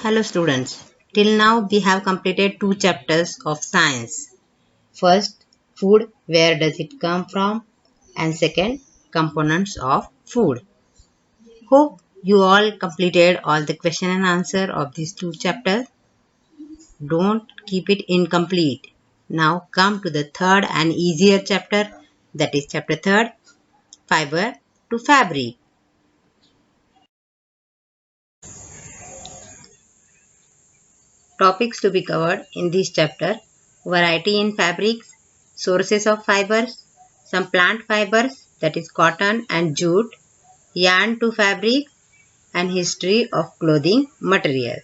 Hello students, till now we have completed two chapters of science. First, food, where does it come from? And second, components of food. Hope you all completed all the question and answer of these two chapters. Don't keep it incomplete. Now come to the third and easier chapter, that is chapter third, fiber to fabric. Topics to be covered in this chapter: variety in fabrics, sources of fibers, some plant fibers, that is cotton and jute, yarn to fabric, and history of clothing material.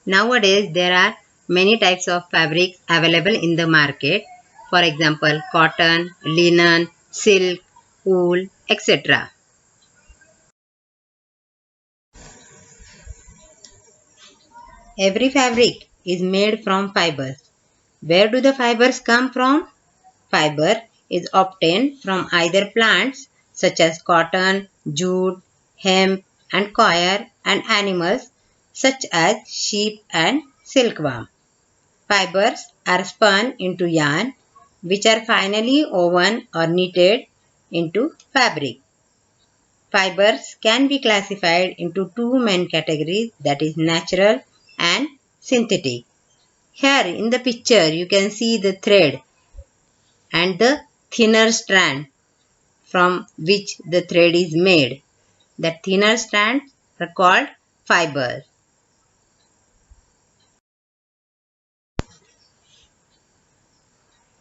Nowadays there are many types of fabrics available in the market. For example, cotton, linen, silk, wool, etc. Every fabric is made from fibers. Where do the fibers come from? Fiber is obtained from either plants such as cotton, jute, hemp and coir, and animals such as sheep and silkworm. Fibers are spun into yarn, which are finally woven or knitted into fabric. Fibers can be classified into two main categories, that is natural and synthetic. Here in the picture you can see the thread and the thinner strand from which the thread is made. The thinner strands are called fibers.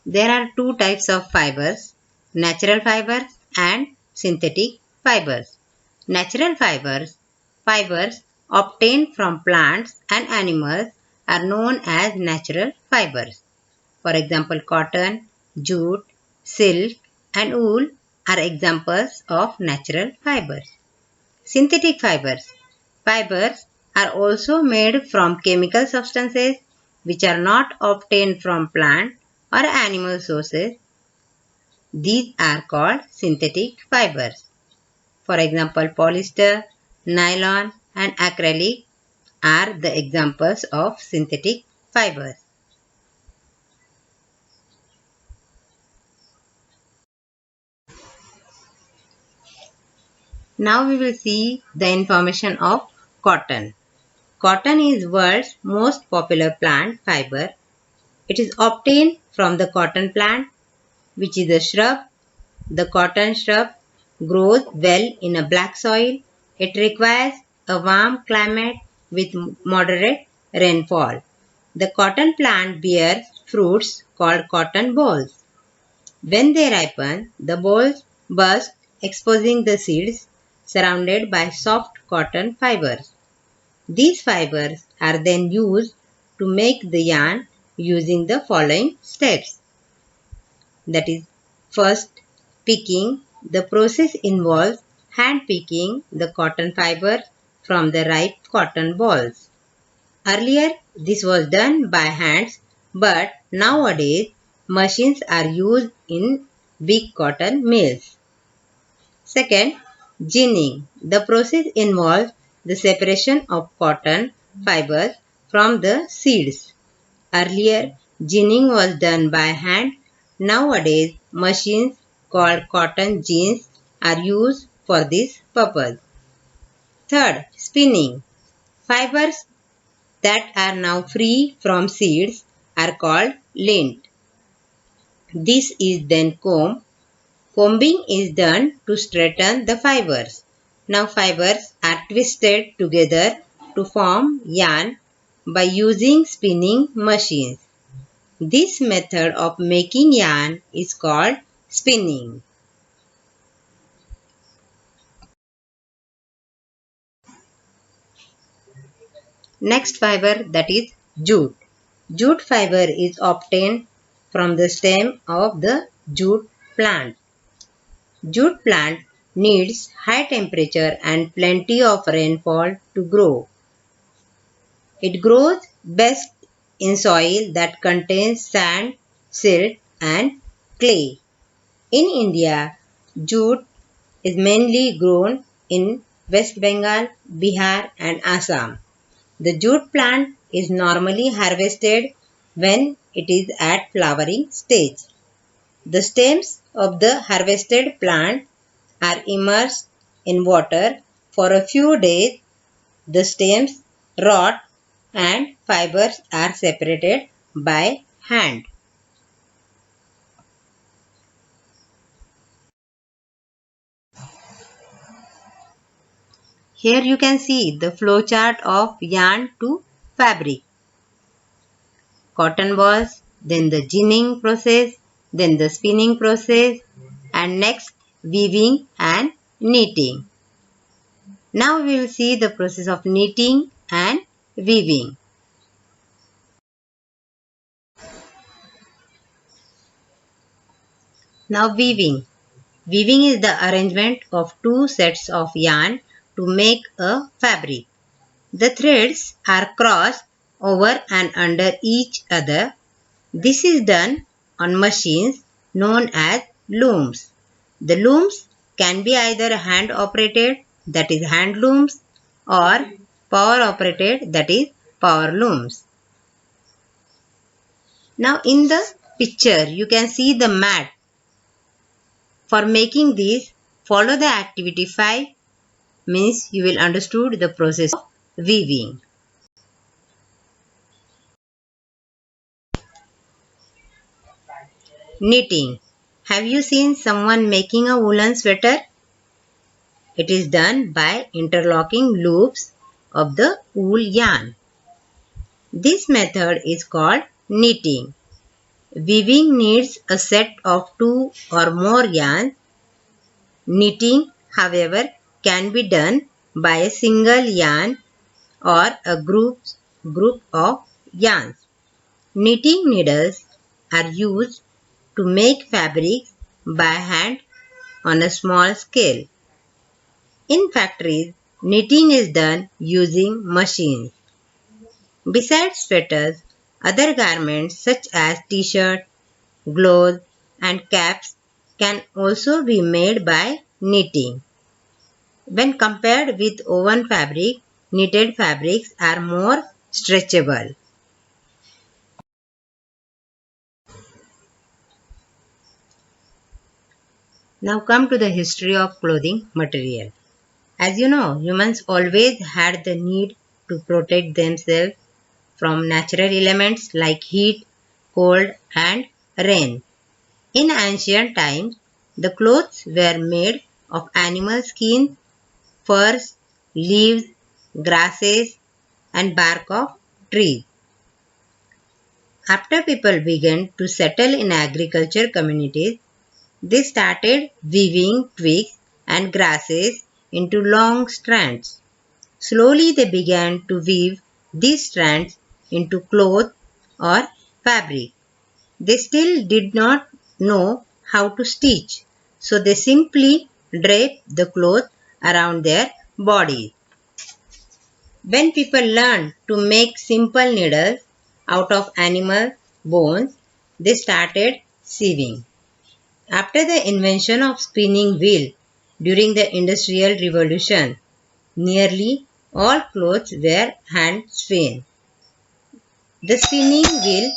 There are two types of fibers, natural fibers and synthetic fibers. Natural fibers obtained from plants and animals are known as natural fibers. For example, cotton, jute, silk and wool are examples of natural fibers. Synthetic fibers are also made from chemical substances which are not obtained from plant or animal sources. These are called synthetic fibers. For example, polyester, nylon and acrylic are the examples of synthetic fibers. Now we will see the information of cotton. Cotton is world's most popular plant fiber. It is obtained from the cotton plant, which is a shrub. The cotton shrub grows well in a black soil. It requires a warm climate with moderate rainfall. The cotton plant bears fruits called cotton bolls. When they ripen, the bolls burst, exposing the seeds surrounded by soft cotton fibers. These fibers are then used to make the yarn using the following steps. That is, first, picking. The process involves hand picking the cotton fiber from the ripe cotton balls. Earlier, this was done by hands, but nowadays, machines are used in big cotton mills. Second, ginning. The process involves the separation of cotton fibers from the seeds. Earlier, ginning was done by hand. Nowadays, machines called cotton gins are used for this purpose. Third, spinning. Fibers that are now free from seeds are called lint. This is then combed. Combing is done to straighten the fibers. Now fibers are twisted together to form yarn by using spinning machines. This method of making yarn is called spinning. Next fiber, that is jute. Jute fiber is obtained from the stem of the jute plant. Jute plant needs high temperature and plenty of rainfall to grow. It grows best in soil that contains sand, silt and clay. In India, jute is mainly grown in West Bengal, Bihar and Assam. The jute plant is normally harvested when it is at flowering stage. The stems of the harvested plant are immersed in water for a few days. The stems rot and fibers are separated by hand. Here you can see the flowchart of yarn to fabric. Cotton balls, then the ginning process, then the spinning process, and next weaving and knitting. Now we will see the process of knitting and weaving. Now weaving. Weaving is the arrangement of two sets of yarn to make a fabric. The threads are crossed over and under each other. This is done on machines known as looms. The looms can be either hand operated, that is hand looms, or power operated, that is power looms. Now in the picture you can see the mat. For making this, follow the activity 5, means you will understood the process of weaving. Knitting. Have you seen someone making a woolen sweater? It is done by interlocking loops of the wool yarn. This method is called knitting. Weaving needs a set of 2 or more yarns. Knitting, however, can be done by a single yarn or a group of yarns. Knitting needles are used to make fabrics by hand on a small scale. In factories, knitting is done using machines. Besides sweaters, other garments such as t-shirts, gloves and caps can also be made by knitting. When compared with woven fabric, knitted fabrics are more stretchable. Now come to the history of clothing material. As you know, humans always had the need to protect themselves from natural elements like heat, cold and rain. In ancient times, the clothes were made of animal skin, furs, leaves, grasses and bark of trees. After people began to settle in agriculture communities, they started weaving twigs and grasses into long strands. Slowly they began to weave these strands into cloth or fabric. They still did not know how to stitch, so they simply draped the cloth around their bodies. When people learned to make simple needles out of animal bones, they started sewing. After the invention of spinning wheel during the Industrial Revolution, nearly all clothes were hand spun. The spinning wheel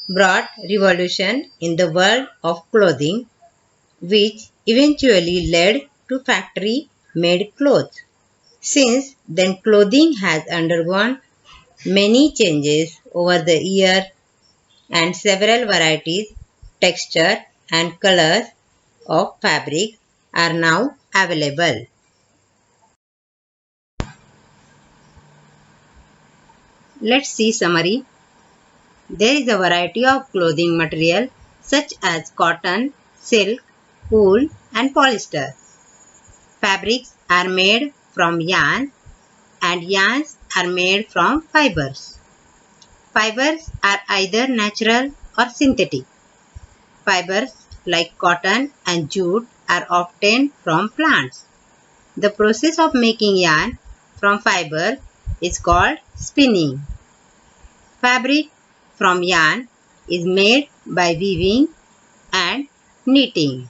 brought revolution in the world of clothing, which eventually led to factory-made clothes. Since then, clothing has undergone many changes over the years and several varieties, texture and colors of fabrics are now available. Let's see summary. There is a variety of clothing material such as cotton, silk, wool and polyester. Fabrics are made from yarn and yarns are made from fibers. Fibers are either natural or synthetic. Fibers like cotton and jute are obtained from plants. The process of making yarn from fiber is called spinning. Fabric from yarn is made by weaving and knitting.